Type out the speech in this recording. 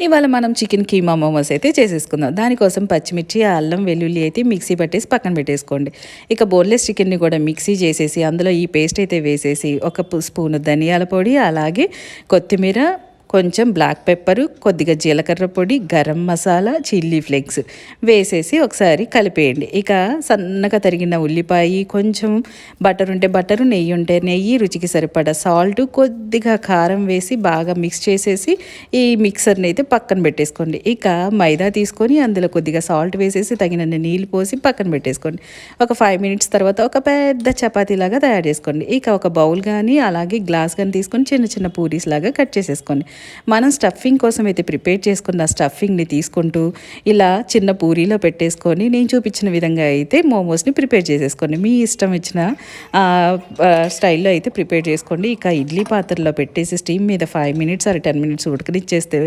ఇవాళ మనం చికెన్ కీమా మోమోస్ అయితే చేసేసుకుందాం. దానికోసం పచ్చిమిర్చి, అల్లం, వెల్లుల్లి అయితే మిక్సీ పట్టేసి పక్కన పెట్టేసుకోండి. ఇక బోన్‌లెస్ చికెన్‌ని కూడా మిక్సీ చేసేసి అందులో ఈ పేస్ట్ అయితే వేసేసి ఒక స్పూను ధనియాల పొడి, అలాగే కొత్తిమీర, కొంచెం బ్లాక్ పెప్పరు, కొద్దిగా జీలకర్ర పొడి, గరం మసాలా, చిల్లీ ఫ్లేక్స్ వేసేసి ఒకసారి కలిపేయండి. ఇక సన్నగా తరిగిన ఉల్లిపాయ, కొంచెం బటర్ ఉంటే బటరు, నెయ్యి ఉంటే నెయ్యి, రుచికి సరిపడా సాల్ట్, కొద్దిగా కారం వేసి బాగా మిక్స్ చేసేసి ఈ మిక్సర్ని అయితే పక్కన పెట్టేసుకోండి. ఇక మైదా తీసుకొని అందులో కొద్దిగా సాల్ట్ వేసేసి తగినన్ని నీళ్ళు పోసి పక్కన పెట్టేసుకోండి. ఒక 5 మినిట్స్ తర్వాత ఒక పెద్ద చపాతీలాగా తయారు చేసుకోండి. ఇక ఒక బౌల్ కానీ అలాగే గ్లాస్ కానీ తీసుకొని చిన్న చిన్న పూరీస్ లాగా కట్ చేసేసుకోండి. మనం స్టఫింగ్ కోసం అయితే ప్రిపేర్ చేసుకున్న స్టఫింగ్ని తీసుకుంటూ ఇలా చిన్న పూరీలో పెట్టేసుకొని నేను చూపించిన విధంగా అయితే మోమోస్ని ప్రిపేర్ చేసేసుకోండి. మీ ఇష్టం ఇచ్చిన స్టైల్లో అయితే ప్రిపేర్ చేసుకోండి. ఇక ఇడ్లీ పాత్రలో పెట్టేసి స్టీమ్ మీద 5 మినిట్స్ ఆర్ 10 మినిట్స్ ఉడకనిచ్చేస్తే